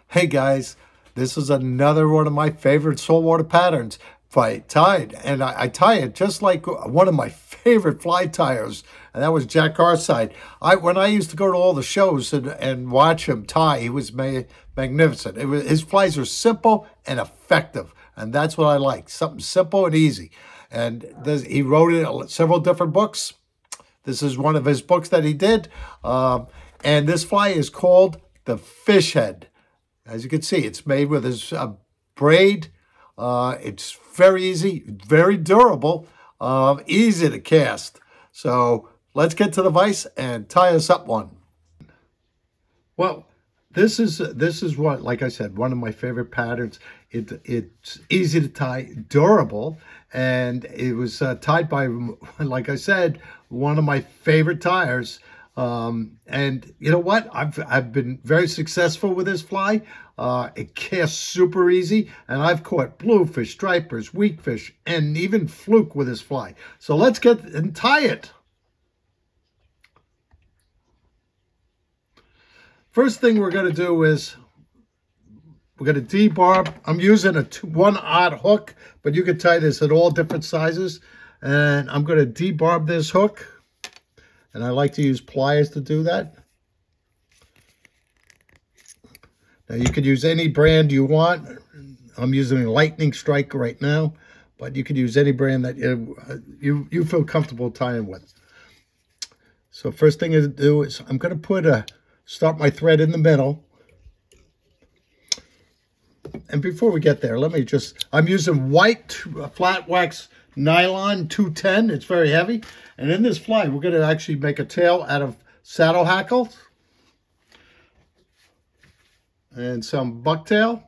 Hey guys, this is another one of my favorite saltwater patterns, fly tied, and I tie it just like one of my favorite fly tyers, and that was Jack Garside. When I used to go to all the shows and watch him tie, he was magnificent. His flies are simple and effective, and that's what I like. Something simple and easy. And he wrote it several different books. This is one of his books that he did, and this fly is called the fish head. As you can see, it's made with his braid. It's very easy, very durable, easy to cast. So let's get to the vise and tie us up one. Well, this is what, like I said, one of my favorite patterns. It's easy to tie, durable, and it was tied by, like I said, one of my favorite tyers. And you know what? I've been very successful with this fly. It casts super easy, and I've caught bluefish, stripers, weakfish, and even fluke with this fly. So let's get and tie it. First thing we're going to do is we're going to debarb. I'm using a 1/0 hook, but you can tie this at all different sizes. And I'm going to debarb this hook. And I like to use pliers to do that. Now you could use any brand you want. I'm using a Lightning Strike right now, but you could use any brand that you feel comfortable tying with. So first thing to do is I'm going to start my thread in the middle. And before we get there, I'm using white flat wax nylon 210. It's very heavy. And in this fly, we're going to actually make a tail out of saddle hackles and some bucktail.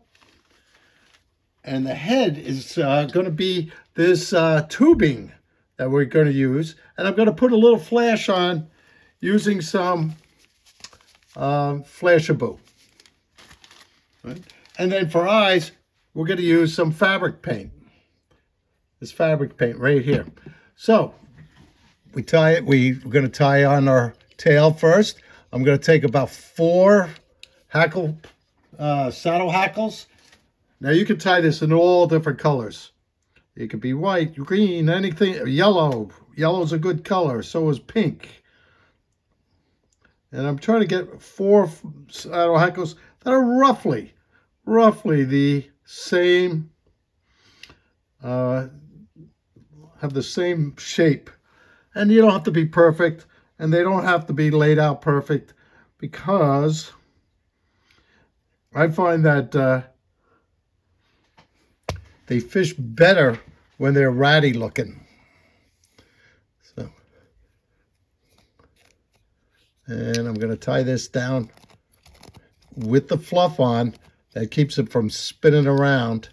And the head is going to be this tubing that we're going to use. And I'm going to put a little flash on using some Flashaboo. Right? And then for eyes, we're going to use some fabric paint. This fabric paint right here. So we tie it. We're going to tie on our tail first. I'm going to take about 4 saddle hackles. Now you can tie this in all different colors. It could be white, green, anything, yellow. Yellow's a good color. So is pink. And I'm trying to get 4 saddle hackles that are roughly the same, have the same shape. And you don't have to be perfect, and they don't have to be laid out perfect, because I find that they fish better when they're ratty looking. So, and I'm going to tie this down with the fluff on. That keeps it from spinning around.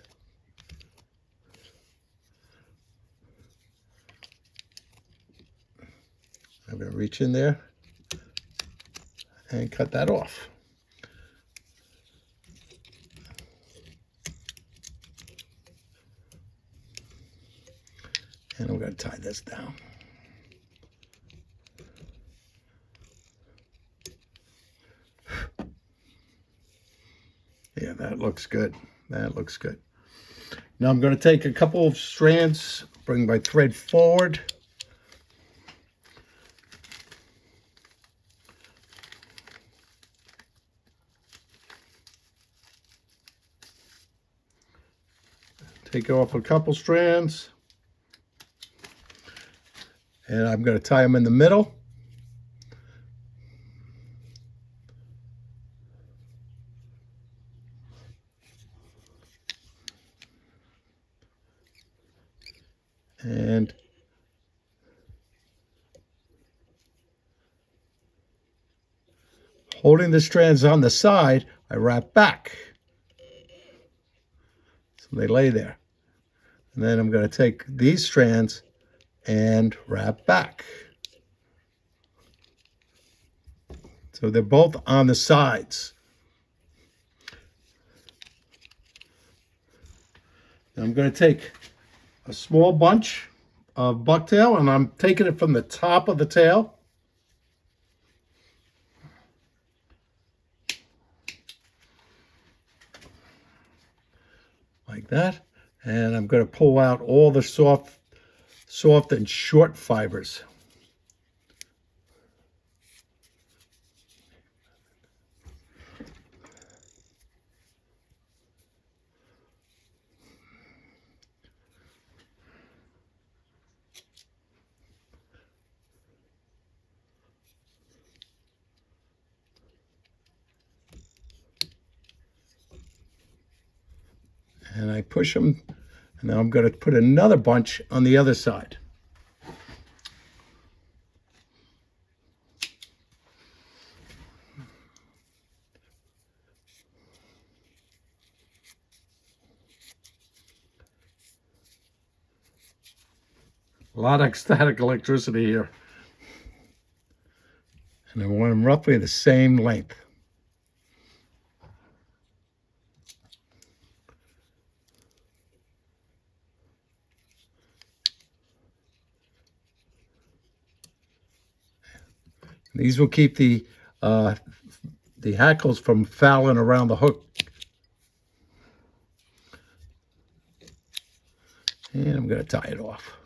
I'm going to reach in there and cut that off. And I'm going to tie this down. Yeah, that looks good. That looks good. Now I'm going to take a couple of strands, bring my thread forward. Take off a couple strands. And I'm going to tie them in the middle. And holding the strands on the side, I wrap back. So they lay there. And then I'm going to take these strands and wrap back. So they're both on the sides. Now I'm going to take a small bunch of bucktail, and I'm taking it from the top of the tail. like that. And I'm going to pull out all the soft and short fibers. And I push them, and now I'm going to put another bunch on the other side. A lot of static electricity here. And I want them roughly the same length. These will keep the hackles from fouling around the hook. And I'm going to tie it off.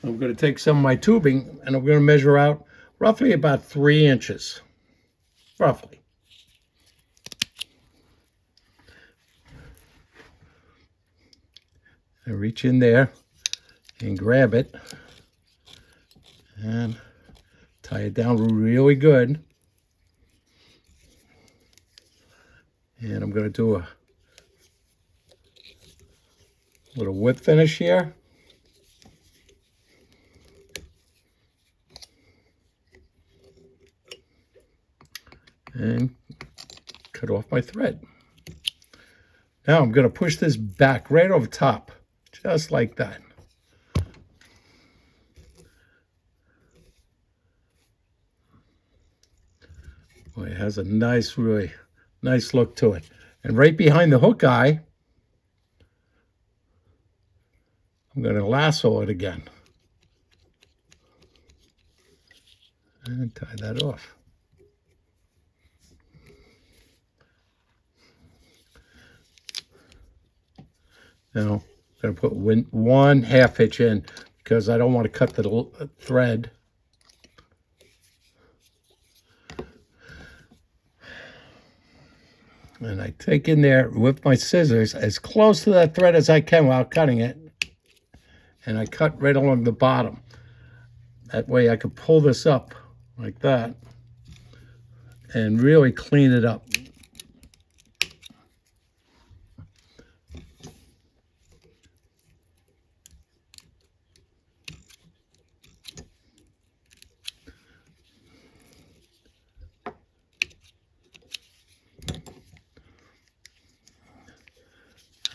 I'm going to take some of my tubing and I'm going to measure out roughly about 3 inches. Roughly. I reach in there and grab it and tie it down really good. And I'm going to do a little whip finish here. And cut off my thread. Now I'm going to push this back right over top, just like that. Boy, it has a nice, really nice look to it. And right behind the hook eye, I'm going to lasso it again. And tie that off. Now, I'm going to put 1/2 hitch in because I don't want to cut the thread. And I take in there with my scissors as close to that thread as I can while cutting it. And I cut right along the bottom. That way I could pull this up like that and really clean it up.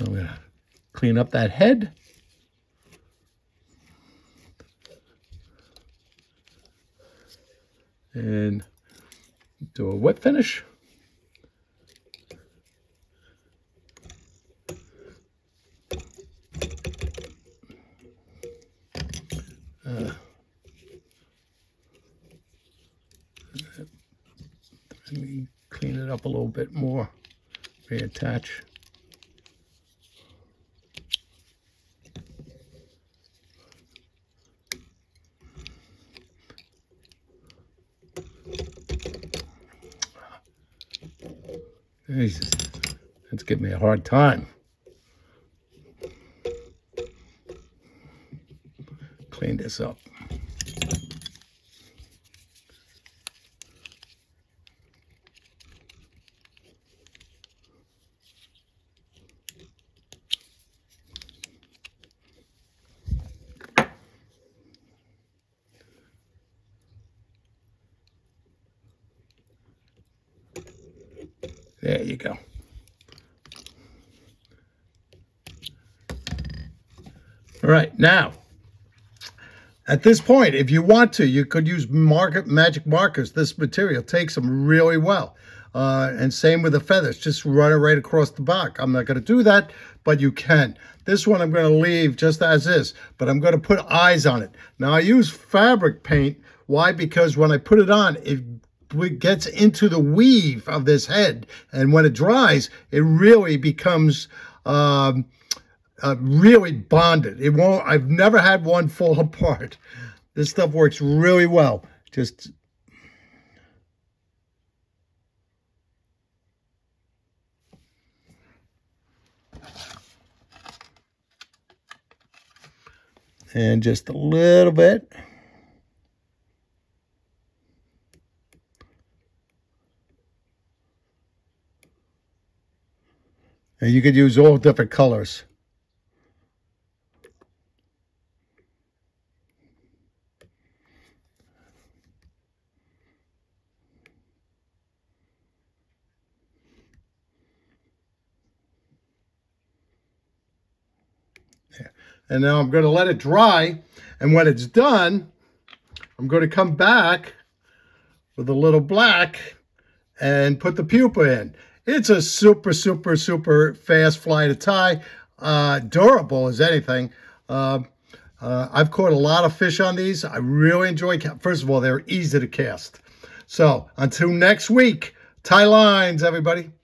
I'm going to clean up that head. And do a whip finish. Let me clean it up a little bit more. Reattach. Jesus, that's giving me a hard time. Clean this up. There you go. All right, now, at this point, if you want to, you could use magic markers. This material takes them really well. And same with the feathers. Just run it right across the back. I'm not going to do that, but you can. This one I'm going to leave just as is, but I'm going to put eyes on it. Now, I use fabric paint. Why? Because when I put it on, it gets into the weave of this head, and when it dries, it really becomes really bonded. It won't. I've never had one fall apart. This stuff works really well. Just and just a little bit. And you could use all different colors. There. And now I'm going to let it dry. And when it's done, I'm going to come back with a little black and put the pupa in. It's a super, super, super fast fly to tie. Durable as anything. I've caught a lot of fish on these. I really enjoy, first of all, they're easy to cast. So until next week, tie lines, everybody.